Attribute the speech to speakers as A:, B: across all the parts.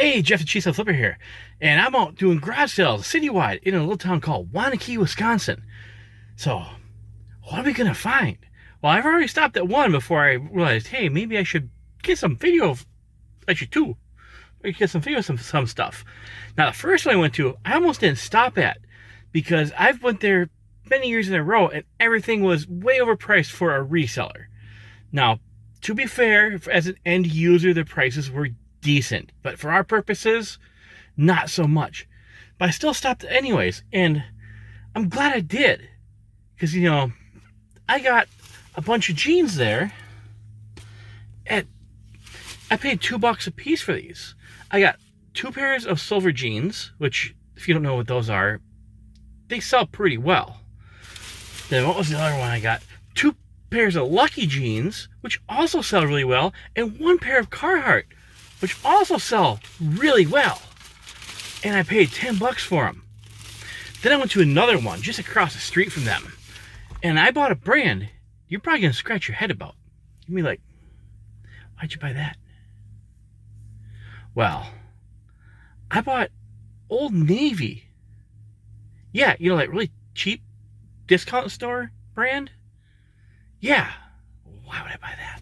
A: Hey, Jeff the Cheesehead Flipper here, and I'm out doing garage sales citywide in a little town called Wanakee, Wisconsin. So, what are we gonna find? Well, I've already stopped at one before I realized, hey, maybe I should get some video of, actually two, I get some video of some stuff. Now, the first one I went to, I almost didn't stop at because I've went there many years in a row and everything was way overpriced for a reseller. Now, to be fair, as an end user, the prices were decent, but for our purposes, not so much. But I still stopped anyways, and I'm glad I did, because I got a bunch of jeans there, and I paid $2 a piece for these. I got 2 pairs of silver jeans, which, if you don't know what those are, they sell pretty well. Then what was the other one I got? 2 pairs of Lucky jeans, which also sell really well, and 1 pair of Carhartt, which also sell really well. And I paid $10 for them. Then I went to another one just across the street from them, and I bought a brand you're probably gonna scratch your head about. You'd be like, why'd you buy that? Well, I bought Old Navy. Yeah, like really cheap discount store brand. Yeah, why would I buy that?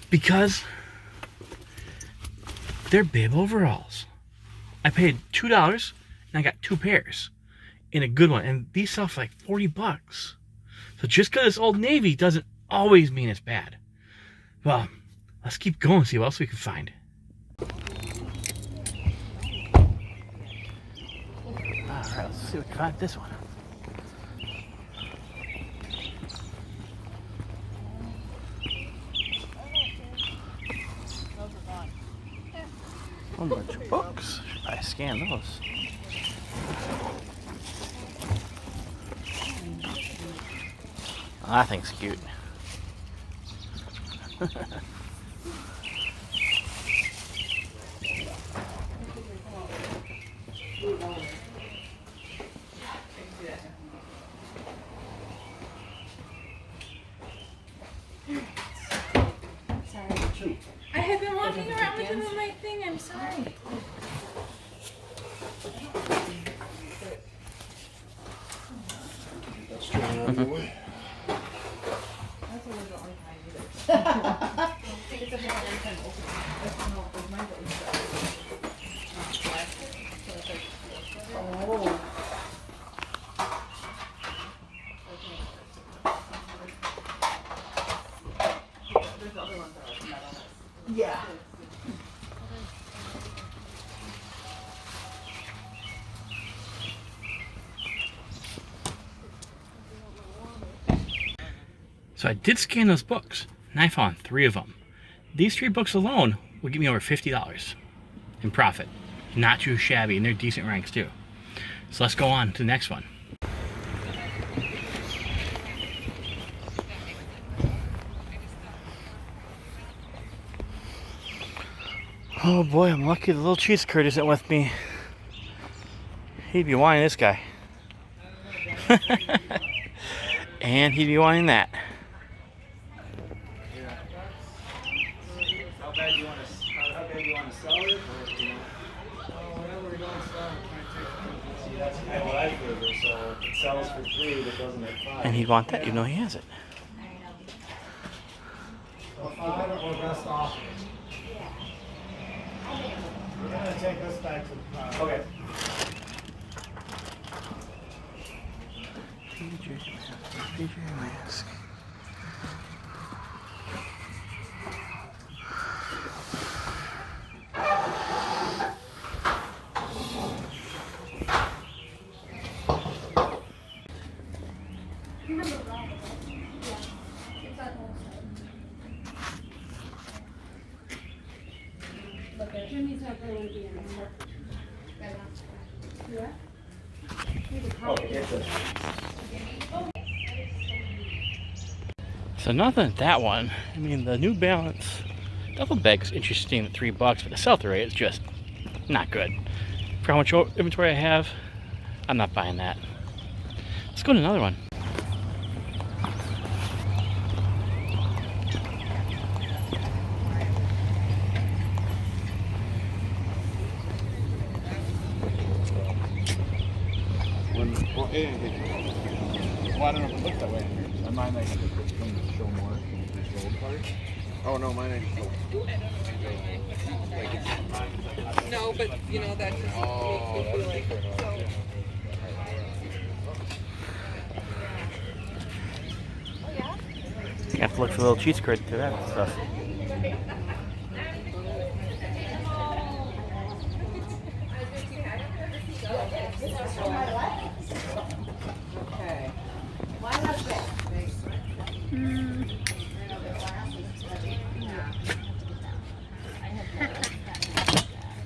A: Because they're bib overalls. I paid $2 and I got 2 pairs in a good one, and these sell for like $40. So just because it's Old Navy doesn't always mean it's bad. Well, let's keep going and see what else we can find. Alright, let's see what we can find this one. A bunch of books. Should probably scan those. Oh, that thing's cute.
B: I have been walking around with them on my thing, I'm sorry. Yeah.
A: So I did scan those books, and I found 3 of them. These 3 books alone will give me over $50 in profit. Not too shabby, and they're decent ranks too. So let's go on to the next one. Oh boy, I'm lucky the little cheese curd isn't with me. He'd be wanting this guy. And he'd be wanting that.
C: How bad you want to sell it? Whatever we don't sell, see, that's kind of what I figure. So if it sells for 3, but doesn't make 5.
A: And he'd want that, even though he has it.
C: So 5 or best offer. We're gonna take this back to the car. Okay.
A: PJ mask.
B: Jimmy's not going to be in there. Yeah?
A: So nothing at that one. I mean, the New Balance duffel bag's interesting at $3, but the sell-through rate is just not good. For how much inventory I have, I'm not buying that. Let's go to another one.
C: Well, I don't know if it looks that way. On mine, like, it's show more. The old part. Oh no, mine ain't cool.
D: No, but you know that just makes me feel like so.
A: You have to look for a little cheese curd to that stuff.
D: Okay.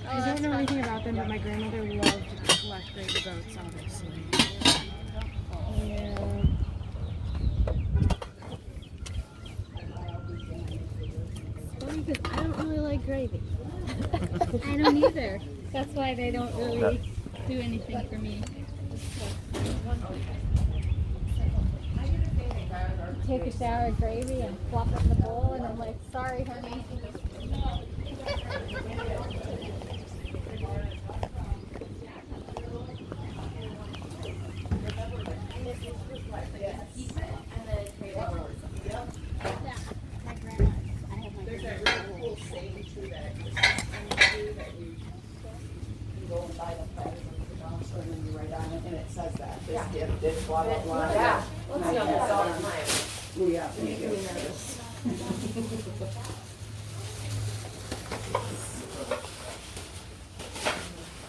B: I don't know anything about them, but my grandmother loved black gravy boats, obviously. Yeah. Funny because I don't really like gravy. I don't either. That's why they don't really do anything for me. Take a shower of gravy and flop it in the bowl, and I'm like, sorry, honey.
D: There's that really cool saying too that you go and buy the prize and then you write on it and it says that this gift is blah blah blah.
E: Yeah, let's do this all the time.
D: Yeah. Making me nervous.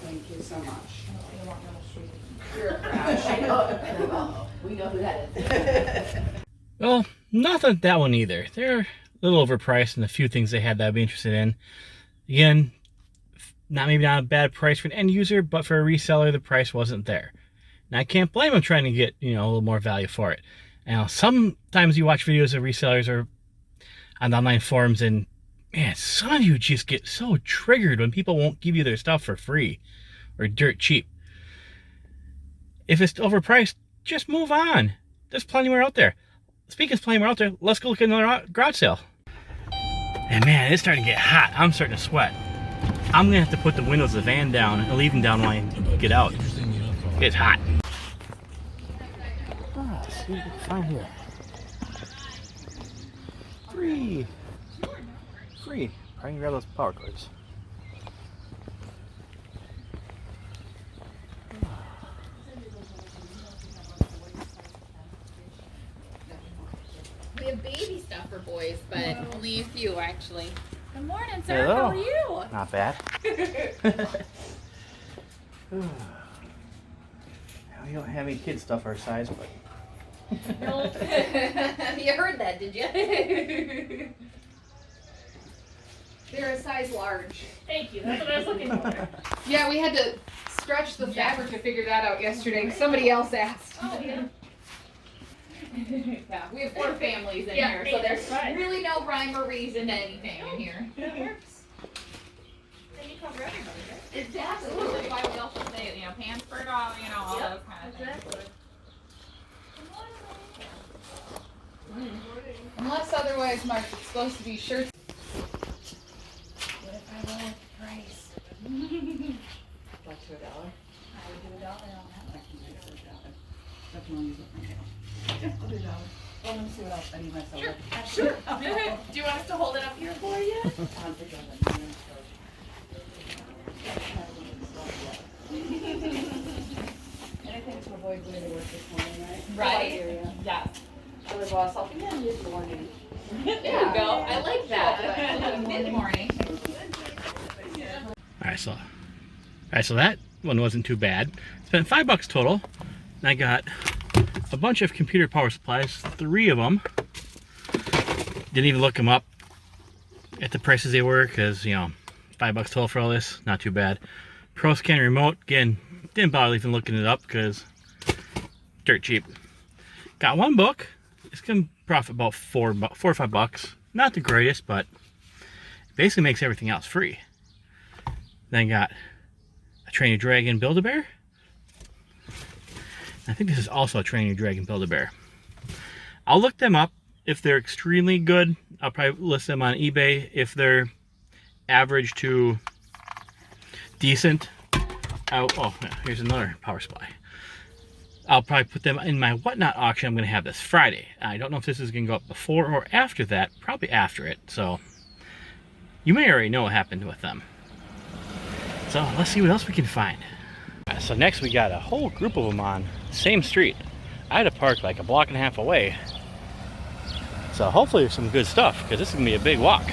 D: Thank you so much.
E: You're a crash. I know. We know who that is.
A: Well, nothing with that one either. They're a little overpriced in a few things they had that I'd be interested in. Again, maybe not a bad price for an end user, but for a reseller, the price wasn't there. And I can't blame them trying to get, a little more value for it. Now, sometimes you watch videos of resellers or on online forums, and man, some of you just get so triggered when people won't give you their stuff for free or dirt cheap. If it's overpriced, just move on. There's plenty more out there. Speaking of plenty more out there, let's go look at another garage sale. And man, it's starting to get hot. I'm starting to sweat. I'm gonna have to put the windows of the van down and leave them down when I get out. It's hot. Let's see what we can find here. Free. Probably can grab those power cords.
F: We have baby stuff for boys, but only a few actually. Good morning, sir.
A: Hello.
F: How are you?
A: Not bad. We don't have any kid stuff our size, but
F: No. You heard that, did you? They're a size large.
B: Thank you. That's what I was looking for.
F: Yeah, we had to stretch the fabric to figure that out yesterday. Somebody else asked.
B: Oh, yeah.
F: Yeah, we have 4 families in
B: Yeah,
F: here,
B: hey,
F: so there's
B: that's fine.
F: really no rhyme or reason to anything in here.
B: That works. Then you cover everybody, right?
F: It's absolutely why we also say, pants for a dog, all those kind of things.
B: Exactly.
F: Unless otherwise marked, it's supposed to be shirts. What if I roll a price?
D: Like to $1?
F: I would do $1 on that.
D: I can make it $1. That's one easy. Okay. I'll do $1. Well, let me see what else I need myself.
F: Sure. Do you want us to hold it up here for you?
D: Anything to avoid going to work this morning, right?
F: Right. Yes.
D: I was all self again this morning.
F: There you go. I like that. Mid-morning.
A: Alright, so that one wasn't too bad. Spent $5 total. And I got a bunch of computer power supplies, 3 of them. Didn't even look them up at the prices they were, because, $5 total for all this, not too bad. Pro Scan remote, again, didn't bother even looking it up because dirt cheap. Got one book. It's gonna profit about $4 or $5. Not the greatest, but it basically makes everything else free. Then got a Train Your Dragon Build-A-Bear. I think this is also a Train Your Dragon Build-A-Bear. I'll look them up. If they're extremely good, I'll probably list them on eBay. If they're average to decent, oh, here's another power supply. I'll probably put them in my Whatnot auction I'm going to have this Friday. I don't know if this is going to go up before or after that. Probably after it. So you may already know what happened with them. So let's see what else we can find. So next we got a whole group of them on the same street. I had to park like a block and a half away. So hopefully there's some good stuff, because this is going to be a big walk.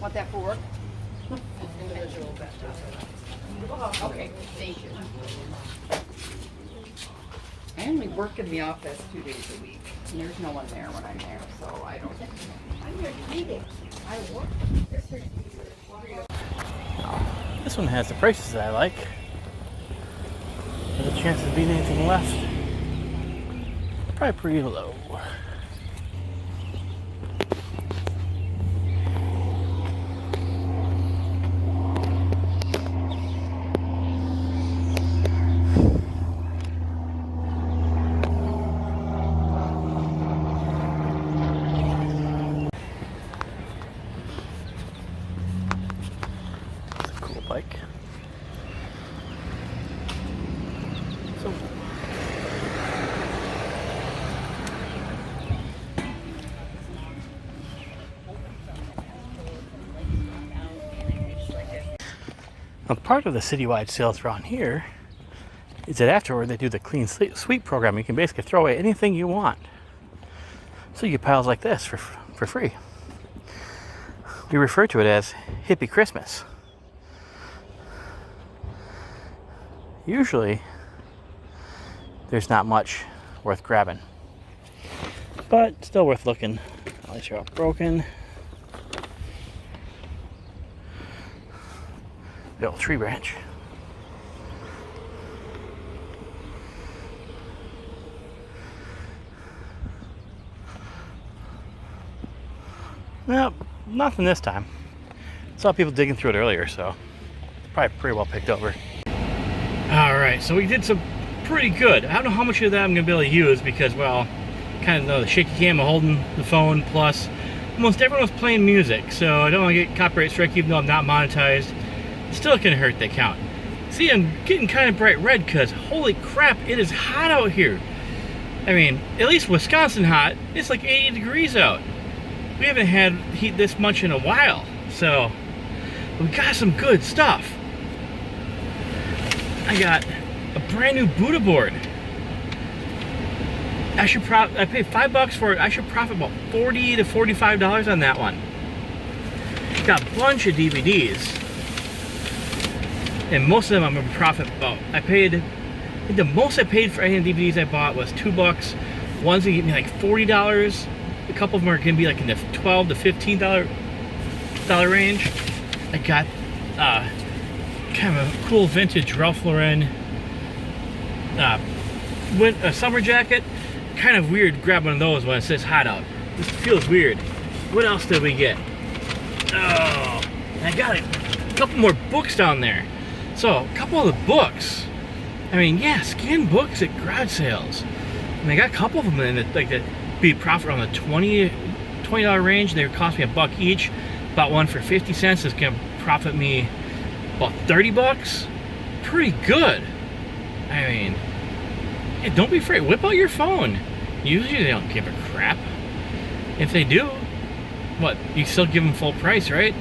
E: Want that for work? Okay, thank you. I only work in the office 2 days a week, and there's no one there when I'm there, so I don't. I'm here to eat it. I work.
A: This one has the prices that I like. The chances of being anything left, probably pretty low. It's a cool bike. So a part of the citywide sales around here is that afterward they do the clean sweep program. You can basically throw away anything you want. So you get piles like this for free. We refer to it as hippie Christmas. Usually there's not much worth grabbing, but still worth looking. At least you're all broken. The old tree branch. Nope, nothing this time. Saw people digging through it earlier, so probably pretty well picked over. Alright, so we did some pretty good. I don't know how much of that I'm going to be able to use because, well, kind of know the shaky cam of holding the phone, plus almost everyone was playing music, so I don't want to get copyright strike even though I'm not monetized. It's still going to hurt the account. See, I'm getting kind of bright red because, holy crap, it is hot out here. I mean, at least Wisconsin hot. It's like 80 degrees out. We haven't had heat this much in a while, so we got some good stuff. I got a brand new Buddha board. I paid $5 for it. I should profit about $40 to $45 on that one. Got a bunch of DVDs, and most of them I'm gonna profit about. I think the most I paid for any of the DVDs I bought was $2. One's gonna get me like $40. A couple of them are gonna be like in the $12 to $15 range. I got kind of a cool vintage Ralph Lauren summer jacket. Kind of weird grabbing one of those when it says hot out. This feels weird. What else did we get? Oh, I got a couple more books down there. So a couple of the books. I mean, yeah, scan books at garage sales. And I got a couple of them in it, like the be profit on the $20 range. They would cost me $1 each. Bought one for 50 cents. It's gonna profit me about $30. Pretty good. I mean, hey, don't be afraid. Whip out your phone. Usually they don't give a crap. If they do, what? You still give them full price, right?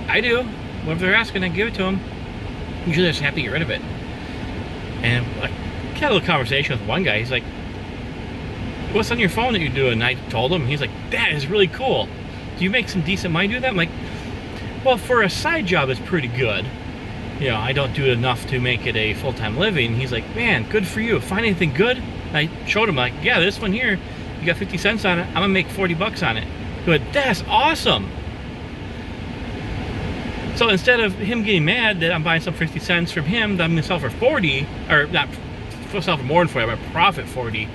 A: I do. Whatever they're asking, I give it to them. Usually they just have to get rid of it. And I had a little conversation with one guy. He's like, what's on your phone that you're doing? And I told him. He's like, that is really cool. Do you make some decent money doing that? I'm like, well, for a side job, it's pretty good. You know, I don't do enough to make it a full-time living. He's like, man, good for you. Find anything good? I showed him, like, yeah, this one here, you got 50 cents on it. I'm gonna make 40 bucks on it. But that's awesome. So instead of him getting mad that I'm buying some 50 cents from him that I'm gonna sell for 40, or not sell for more than 40, I'm gonna profit 40,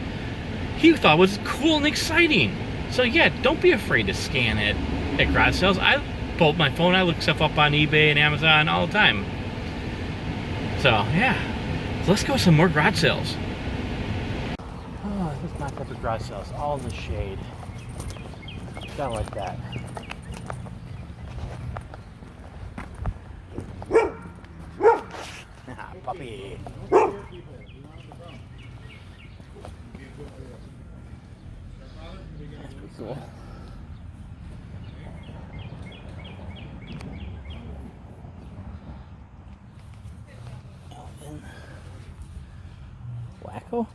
A: he thought was cool and exciting. So yeah, don't be afraid to scan it at garage sales. I pull up my phone, I look stuff up on eBay and Amazon all the time. So yeah, so let's go some more garage sales. Oh, this is not type of garage sales, all in the shade. Gotta like that. Ah, puppy. That's pretty cool. Elvin. Wacko?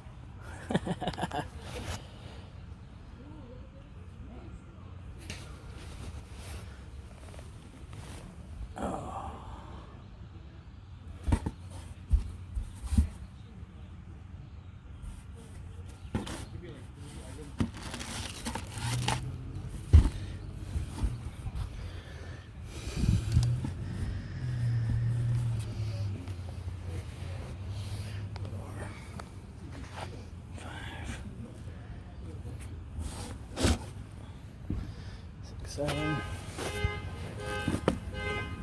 A: Seven.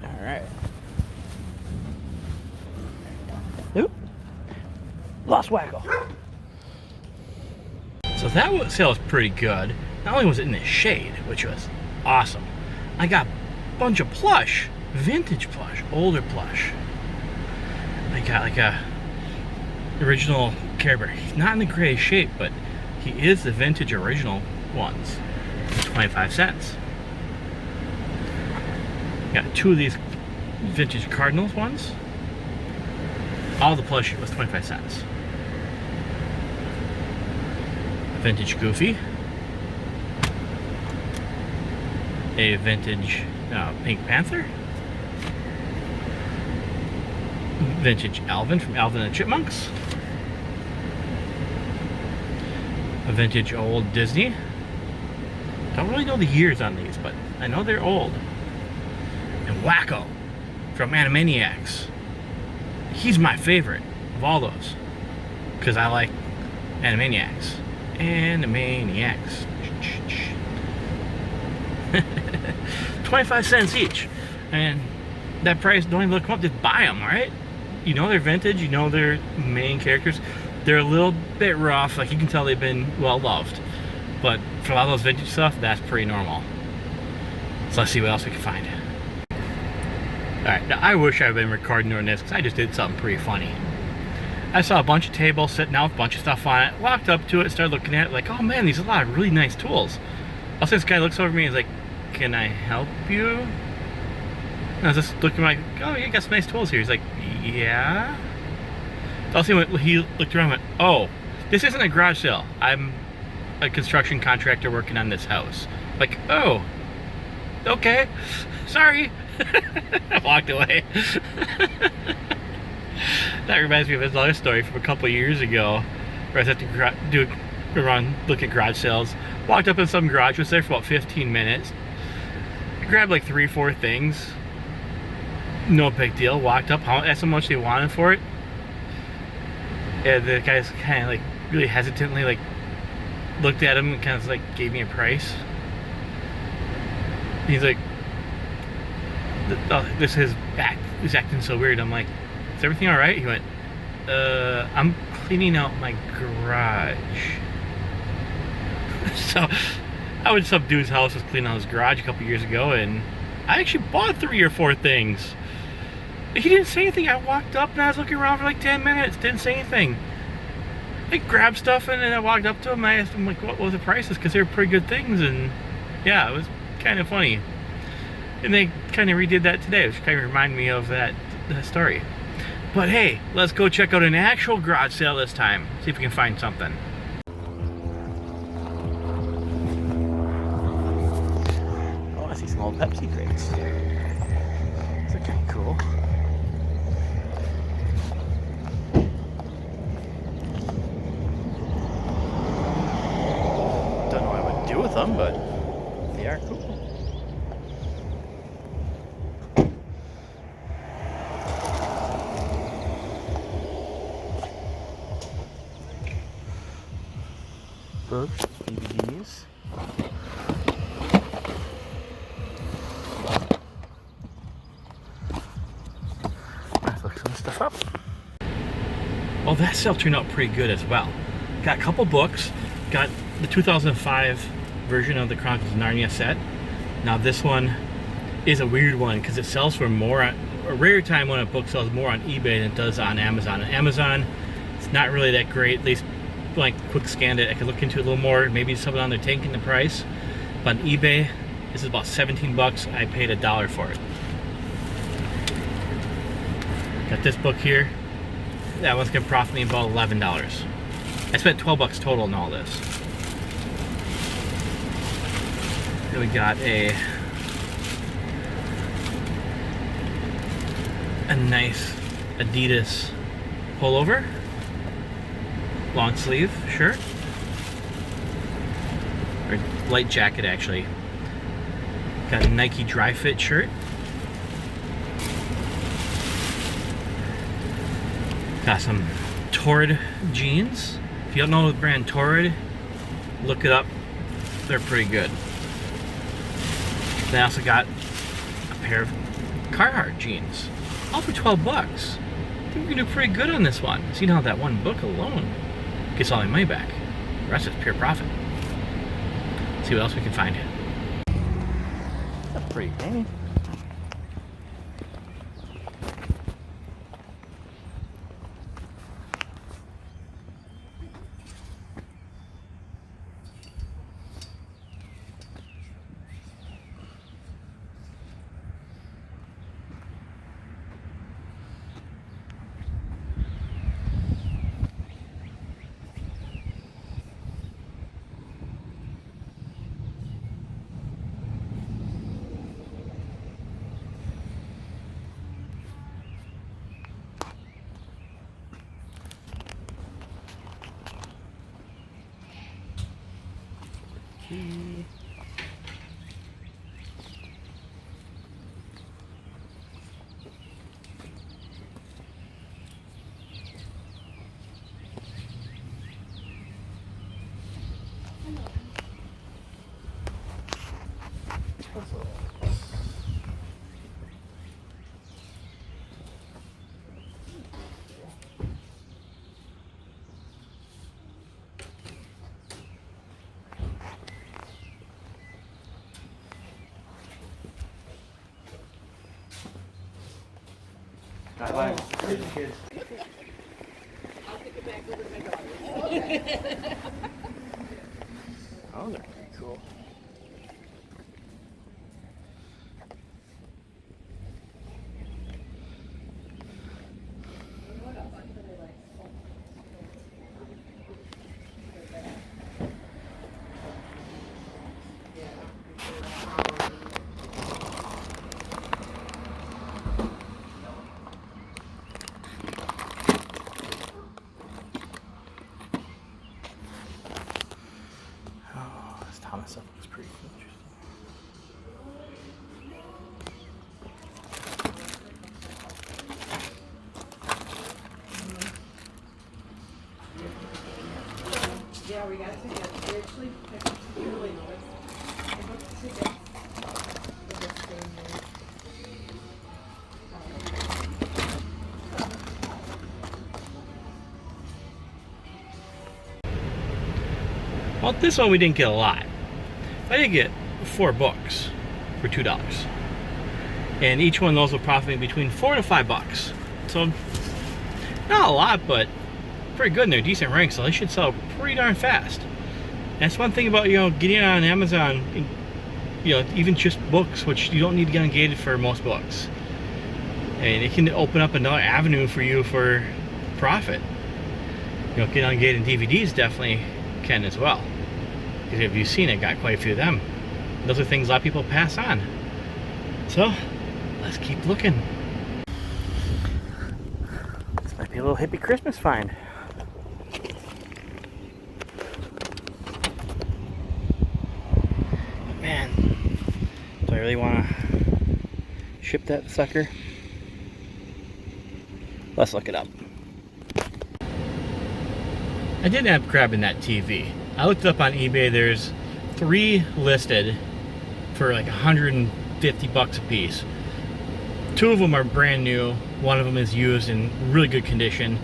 A: All right. Oop. Lost Wacko. So that sale was pretty good. Not only was it in the shade, which was awesome, I got a bunch of plush, vintage plush, older plush. I got like a original Care Bear. He's not in the greatest shape, but he is the vintage original ones. 25 cents. Got two of these vintage Cardinals ones. All the plush was 25 cents. A vintage Goofy. A vintage Pink Panther. Vintage Alvin from Alvin and the Chipmunks. A vintage old Disney. Don't really know the years on these, but I know they're old. And Wacko from Animaniacs. He's my favorite of all those because I like Animaniacs. Animaniacs. 25 cents each. And that price, don't even look them up, just buy them, right? You know they're vintage, you know they're main characters. They're a little bit rough, like you can tell they've been well loved. But for a lot of those vintage stuff, that's pretty normal. So let's see what else we can find. Alright, now I wish I had been recording during this because I just did something pretty funny. I saw a bunch of tables sitting out with a bunch of stuff on it, walked up to it, started looking at it like, oh man, these are a lot of really nice tools. Also, this guy looks over at me and he's like, can I help you? And I was just looking like, oh, you got some nice tools here. He's like, yeah? Also, he looked around and went, oh, this isn't a garage sale. I'm a construction contractor working on this house. Like, oh, okay, sorry. I walked away. That reminds me of another story from a couple years ago where I was at the look at garage sales. Walked up in some garage, was there for about 15 minutes. Grabbed like 3 or 4 things. No big deal. Walked up, asked how much they wanted for it. And the guys kind of like really hesitantly like looked at him and kind of like gave me a price. He's like, oh, this is back. He's acting so weird. I'm like, is everything all right? He went, I'm cleaning out my garage. So I went to some dude's house, was cleaning out his garage a couple years ago, and I actually bought 3 or 4 things. He didn't say anything. I walked up and I was looking around for like 10 minutes. Didn't say anything. I grabbed stuff and then I walked up to him. I asked him like, what was the prices? Because they were pretty good things, and yeah, it was kind of funny. And they kind of redid that today, which kind of reminded me of that story. But hey, let's go check out an actual garage sale this time. See if we can find something. Oh, I see some old Pepsi crates. These are kind of cool. Don't know what I would do with them, but they are cool. Books, DVDs. Let's look some stuff up. Well, that sale turned out pretty good as well. Got a couple books. Got the 2005 version of the Chronicles of Narnia set. Now this one is a weird one because it sells for more. A rare time when a book sells more on eBay than it does on Amazon. On Amazon, it's not really that great. At least when I quick scanned it, I could look into it a little more. Maybe someone on there tanking the price. But on eBay, this is about 17 bucks. I paid $1 for it. Got this book here. That one's gonna profit me about $11. I spent 12 bucks total on all this. Then we got a nice Adidas pullover, long sleeve shirt, or light jacket actually. Got a Nike dry fit shirt. Got some Torrid jeans. If you don't know the brand Torrid, look it up. They're pretty good. Then I also got a pair of Carhartt jeans. All for 12 bucks. I think we can do pretty good on this one. See now that one book alone gets all my money back. The rest is pure profit. See what else we can find. That's pretty painting. Key.
C: I like kids.
E: I'll take it back over to my daughter.
A: Oh, they're pretty cool. Thomas stuff looks pretty interesting.
E: Yeah, we got tickets. We actually picked really nice. I booked tickets for the same year.
A: Well, this one we didn't get a lot. I did get 4 books for $2. And each one of those will profit me between $4 to $5. So, not a lot, but pretty good, and they're decent ranks, so they should sell pretty darn fast. And that's one thing about, getting on Amazon, even just books, which you don't need to get ungated for most books. And it can open up another avenue for you for profit. You know, getting on gated DVDs definitely can as well. Because if you've seen it, got quite a few of them. Those are things a lot of people pass on. So, let's keep looking. This might be a little hippie Christmas find. Man, do I really want to ship that sucker? Let's look it up. I did end up grabbing that TV. I looked it up on eBay. There's 3 listed for like 150 bucks a piece. 2 of them are brand new. 1 of them is used in really good condition.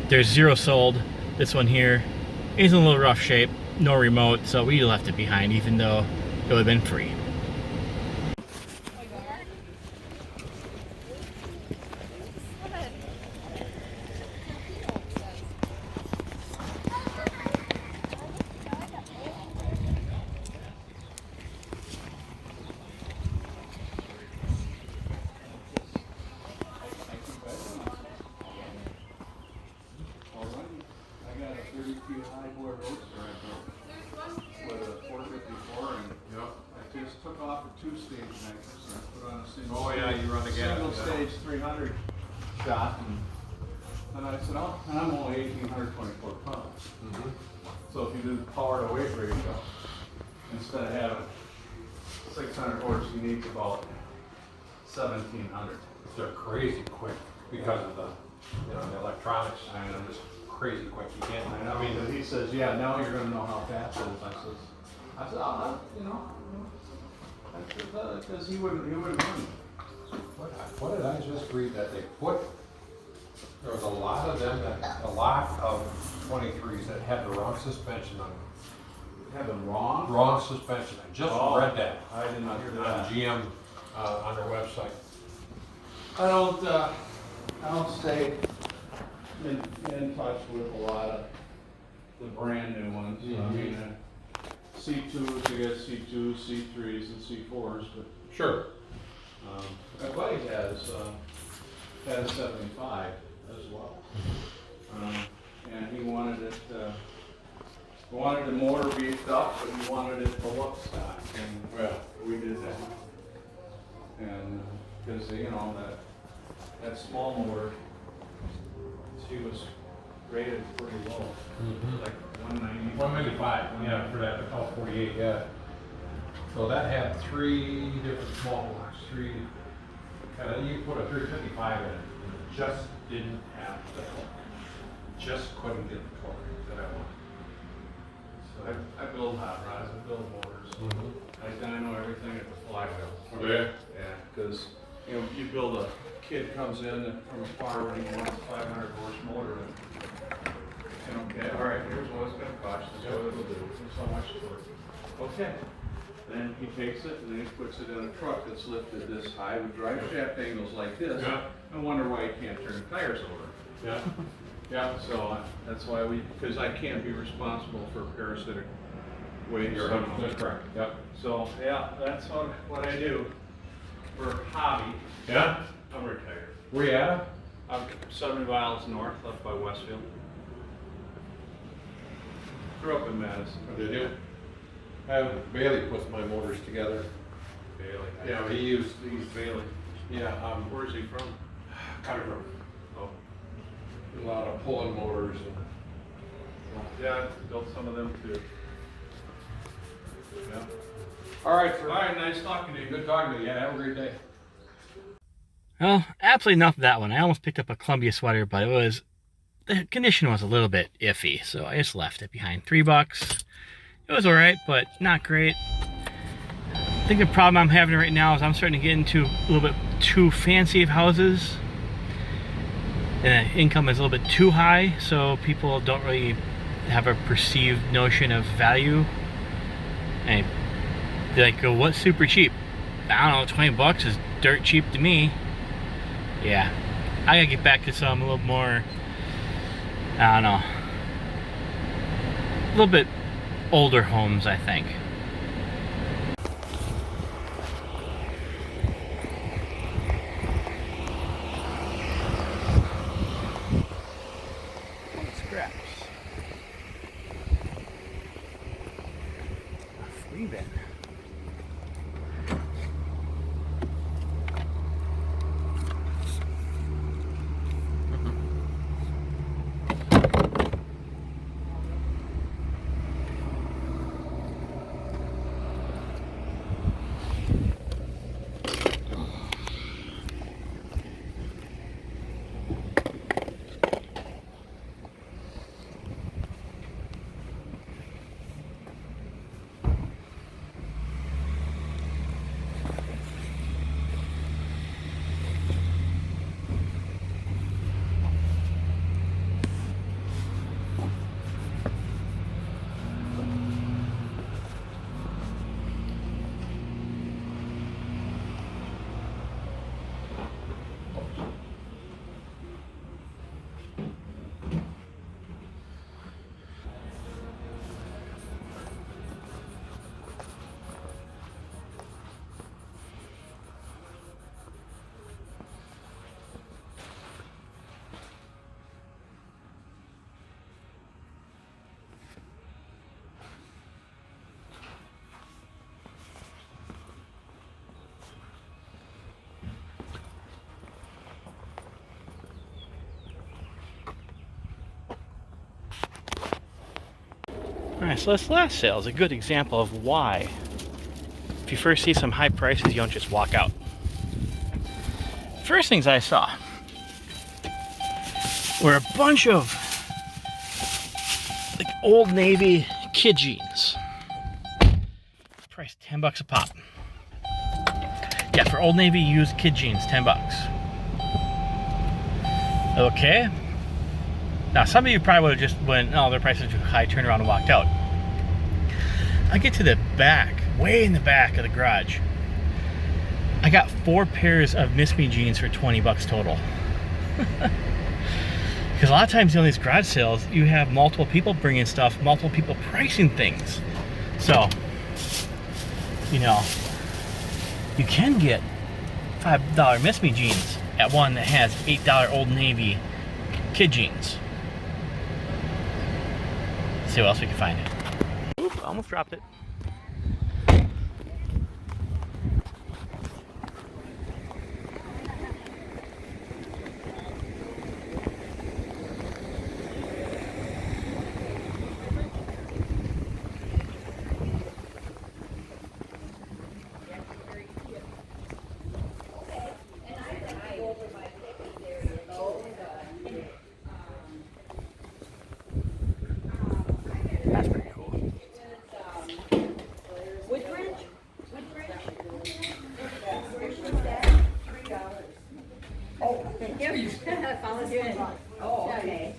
A: There's 0 sold. This one here is in a little rough shape. No remote, so we left it behind even though it would have been free.
C: Oh yeah, you run the gas. Single stage 300 shot, and I said, oh, and I'm only 1,824 pounds. So if you do the power to weight ratio, instead of having 600 horse, you need about 1,700.
G: They're crazy quick because of the, you know, the electronics. I mean, they're just crazy quick. You can't.
C: I mean, he says, yeah, now you're going to know how fast it is. I said, oh, you know, because he wouldn't run.
G: What did I just read that they put? There was a lot of them, a lot of 23s that had the wrong suspension on them.
C: Had the wrong?
G: Wrong suspension. I just read that.
C: I did not hear
G: On
C: that.
G: GM on their website.
C: I don't stay in touch with a lot of the brand new ones. I mean, C2s, you get C2s, C3s, and C4s, but
G: Sure.
C: my buddy has 75 as well, and he wanted the motor beefed up, but he wanted it full up stock, and well, we did that, and because you know that small motor, she was rated pretty low, like 190.
G: 195, yeah, for that, oh, 48, yeah. So that had 3 different small blocks, 3, you put a 355 in it, and it just didn't have the torque. Just couldn't get the torque that I wanted.
C: So I build hot rods, I build motors. I dyno everything at the flywheel.
G: Okay.
C: Yeah, because you know, you build a kid comes in from a farm and he wants a 500 horse motor. And okay, all right, here's what it's going to cost. This is what it'll do. There's so much torque. Okay. Then he takes it and then he puts it in a truck that's lifted this high with drive shaft angles like this.
G: Yeah.
C: I wonder why he can't turn the tires over.
G: Yeah.
C: Yeah, so that's why because I can't be responsible for parasitic waste.
G: You're 100% correct. Yep.
C: So, yeah, that's what I do for hobby.
G: Yeah?
C: I'm retired.
G: Where you at?
C: I'm 70 miles north up by Westfield. Grew up in Madison.
G: Did you? Bailey puts my motors together.
C: Bailey.
G: Yeah,
C: He's Bailey.
G: Yeah,
C: Where's he from?
G: Cuttergrove.
C: Oh.
G: A lot of pulling motors and.
C: Yeah, I built some of them too. Yeah.
G: All right,
C: All right, nice talking to you.
G: Good talking to you. Yeah, have a great day.
A: Well, absolutely enough of that one. I almost picked up a Columbia sweater, but the condition was a little bit iffy, so I just left it behind. $3. It was alright, but not great. I think the problem I'm having right now is I'm starting to get into a little bit too fancy of houses. And the income is a little bit too high, so people don't really have a perceived notion of value. And they like go, what's super cheap? I don't know, 20 bucks is dirt cheap to me. Yeah, I gotta get back to some a little more, I don't know, a little bit older homes, I think. Alright, so this last sale is a good example of why, if you first see some high prices, you don't just walk out. First things I saw were a bunch of like Old Navy kid jeans. Price $10 a pop. Yeah, for Old Navy used kid jeans, $10. Okay. Now some of you probably would have just went, oh, their prices are too high, turned around and walked out. I get to the back, way in the back of the garage. I got 4 pairs of Miss Me jeans for $20 total. Because a lot of times on these garage sales, you have multiple people bringing stuff, multiple people pricing things. So, you know, you can get $5 Miss Me jeans at one that has $8 Old Navy kid jeans. Let's see what else we can find. Oop, almost dropped it. That's pretty cool.
D: Oh, okay.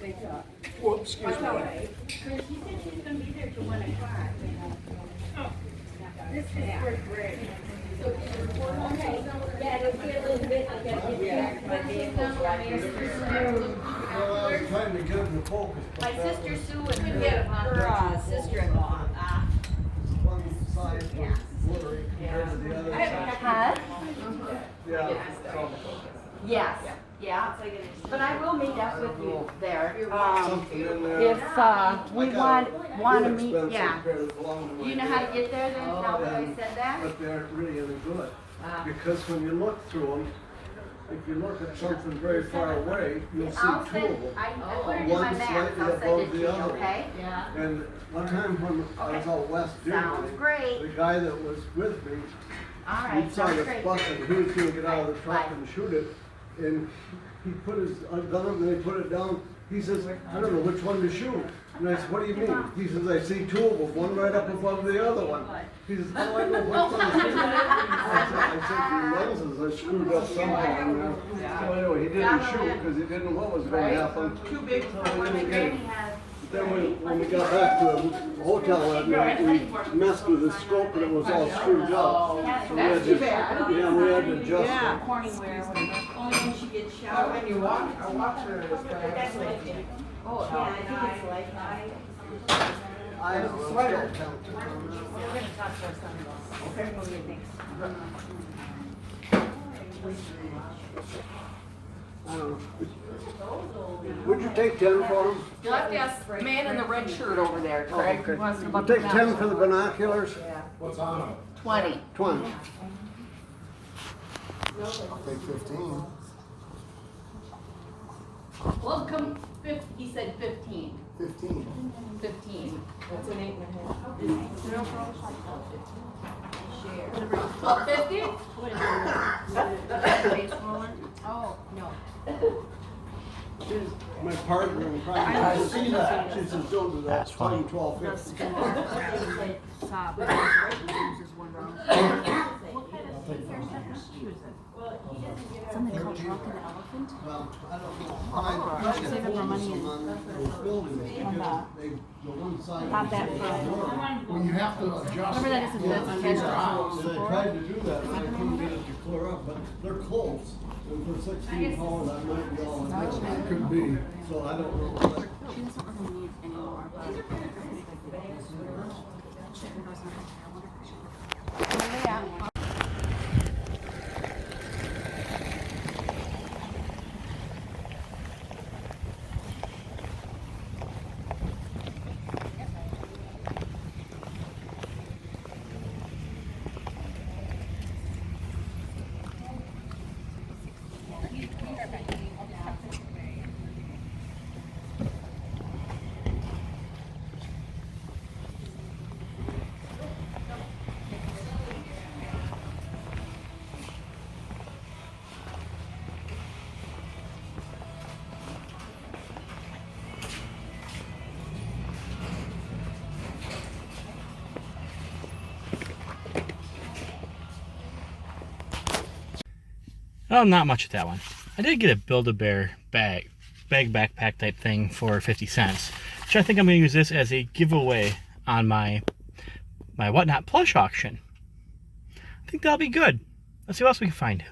G: Whoops, excuse me.
B: She said she's gonna be there till 1 o'clock. This is for Greg. Okay, yeah, it'll be a little bit, I gotta get back. My vehicle's right here.
H: I was trying to get him to focus,
B: My
H: but that
B: sister
H: was
B: Sue and her sister-in-law.
H: one side was blurry compared to the other side.
B: Huh?
H: Yeah, so
B: Yes, yeah. But I will meet up with you there.
H: something in there.
B: If, we want to
H: Real
B: meet,
H: expensive
B: yeah.
H: pair that belonged to
B: Do
H: my
B: you know how to
H: dad.
B: get there then, now that I said that?
H: But they aren't really any good. Because when you look through them, if you look at something very far away, you'll see
B: I'll
H: two
B: send,
H: of them.
B: I put it in my
H: One
B: maps,
H: slightly
B: I'll send
H: above
B: it to
H: the
B: you,
H: other.
B: okay? Yeah.
H: And one time when I was out west doing
B: Sounds
H: it,
B: great.
H: the guy that was with me,
B: All
H: he
B: right,
H: saw
B: sounds
H: this
B: great.
H: buck and he was gonna get out of the truck
B: Bye.
H: and shoot it. And he put his gun up and he put it down. He says, I don't know which one to shoot. And I said, what do you mean? He says, I see two of them, one right up above the other one. He says, how do I know which one to shoot? I said, the lenses are screwed up somehow in there. So anyway, he didn't shoot because he didn't know what was gonna happen.
D: Too big
H: So
D: for
H: we
D: one
H: didn't
D: again.
H: get it. Then when we got back to the hotel that night, we messed with the scope and it was all screwed up. So we had
D: That's too
H: to-
D: bad.
H: Yeah, we had to adjust
D: Yeah.
H: it.
B: Only when she gets
D: But
B: shot.
D: when you walk, a watcher is gonna
B: Oh, yeah, I think it's like,
H: I don't know.
D: Sweater.
B: we're gonna talk to our son. Okay. What do you think?
H: I don't know. Would you take 10 for them?
E: You'll have to ask the man in the red shirt over there, Craig. He wants to know
H: Would
E: about
H: you
E: the
H: take 10 for the binoculars?
G: What's on them?
E: 20.
H: 20.
I: I'll take 15.
E: Well, come, he said 15.
I: 15.
E: 15.
D: That's an 8.5.
E: Oh, 50?
B: What is it? Base roller? Oh, no.
H: My partner in crime. I see that. She says, don't do that.
A: That's funny.
H: 12, 50.
B: Stop. Uses one round. Something called Drunk and Elephant?
H: Well, I don't know.
B: She's saving her money in-
H: Those buildings, because the one side.
B: Not that far.
I: Well, you have to adjust.
B: Remember that is a that's a cash
H: And I tried to do that, and I couldn't get it to clear up, but they're close. And for 16 pounds, I might be all in.
I: It could be.
H: So I don't know.
B: She doesn't really need any more, but. Where are they at?
A: Oh, not much at that one. I did get a Build-A-Bear bag backpack type thing for 50 cents, which I think I'm going to use this as a giveaway on my Whatnot plush auction. I think that'll be good. Let's see what else we can find.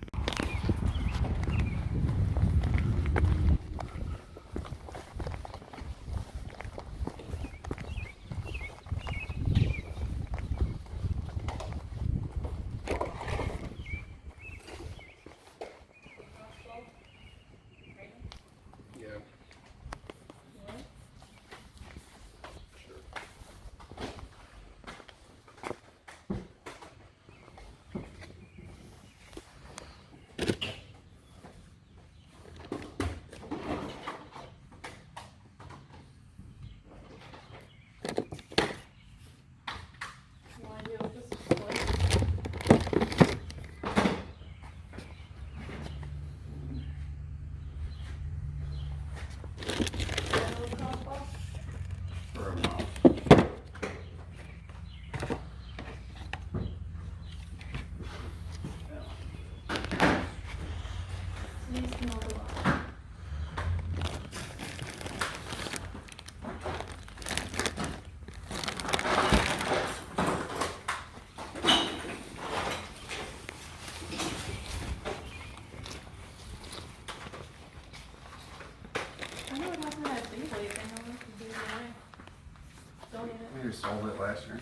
J: We sold it last year.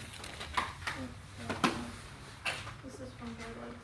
B: This is from Berlin.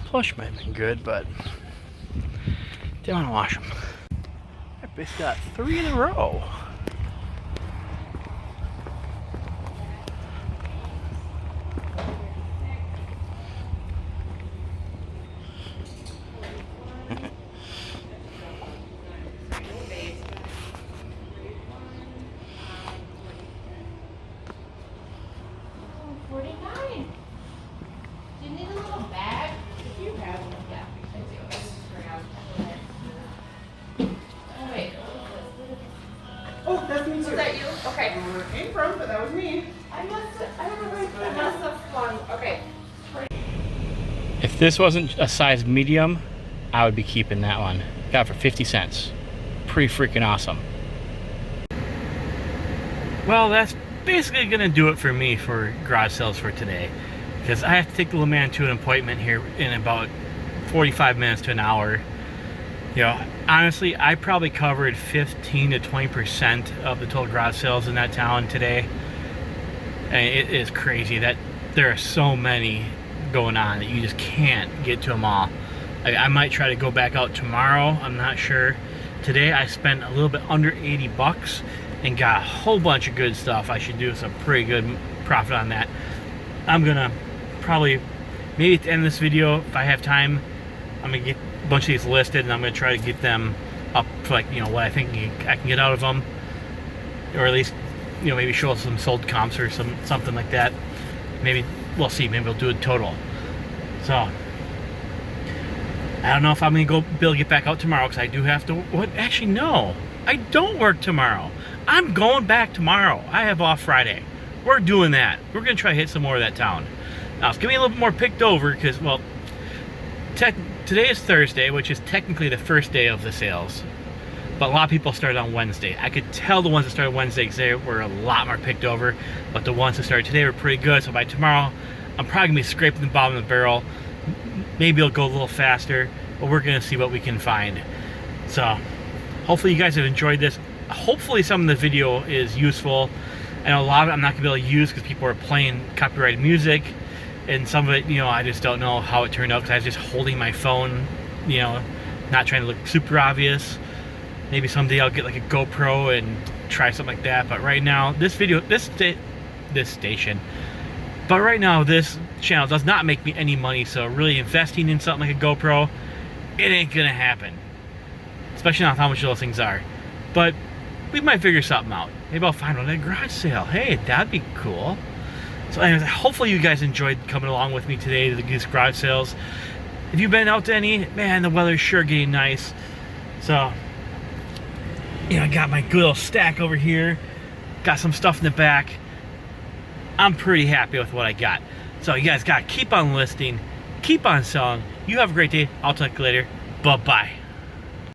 A: Plush might have been good, but didn't want to wash them. I basically got 3 in a row.
E: Oh, that's me too. Was that you? Okay. I don't know where it came from, but that was me. I must have flung. Okay.
A: If this wasn't a size medium, I would be keeping that one. Got it for 50 cents. Pretty freaking awesome. Well, that's basically gonna do it for me for garage sales for today, because I have to take the little man to an appointment here in about 45 minutes to an hour. You know, honestly, I probably covered 15 to 20% of the total garage sales in that town today. And it is crazy that there are so many going on that you just can't get to them all. I might try to go back out tomorrow, I'm not sure. Today I spent a little bit under 80 bucks and got a whole bunch of good stuff. I should do some pretty good profit on that. I'm gonna probably, maybe at the end of this video, if I have time, I'm gonna get a bunch of these listed and I'm gonna try to get them up for, like, you know, what I think I can get out of them, or at least, you know, maybe show some sold comps or something like that. Maybe we'll see. Maybe we'll do a total. So I don't know if I'm gonna be able to get back out tomorrow, because I do have to. What? Actually, no. I don't work tomorrow. I'm going back tomorrow. I have off Friday. we're doing that. We're gonna try to hit some more of that town. Now it's gonna be a little bit more picked over because, well, today is Thursday, which is technically the first day of the sales. But a lot of people started on Wednesday. I could tell the ones that started Wednesday because they were a lot more picked over. But the ones that started today were pretty good. So by tomorrow, I'm probably gonna be scraping the bottom of the barrel. Maybe it'll go a little faster, but we're gonna see what we can find. So hopefully you guys have enjoyed this. Hopefully some of the video is useful. I know a lot of it I'm not gonna be able to use because people are playing copyrighted music. And some of it, you know, I just don't know how it turned out because I was just holding my phone, you know, not trying to look super obvious. Maybe someday I'll get like a GoPro and try something like that. But right now, this channel does not make me any money. So really investing in something like a GoPro, it ain't gonna happen. Especially not how much those things are. But we might figure something out. Maybe I'll find one at a garage sale. Hey, that'd be cool. So anyways, hopefully you guys enjoyed coming along with me today to these garage sales. If you've been out to any, man, the weather's sure getting nice. So, you know, I got my good little stack over here. Got some stuff in the back. I'm pretty happy with what I got. So you guys gotta keep on listing, keep on selling. You have a great day. I'll talk to you later. Bye-bye.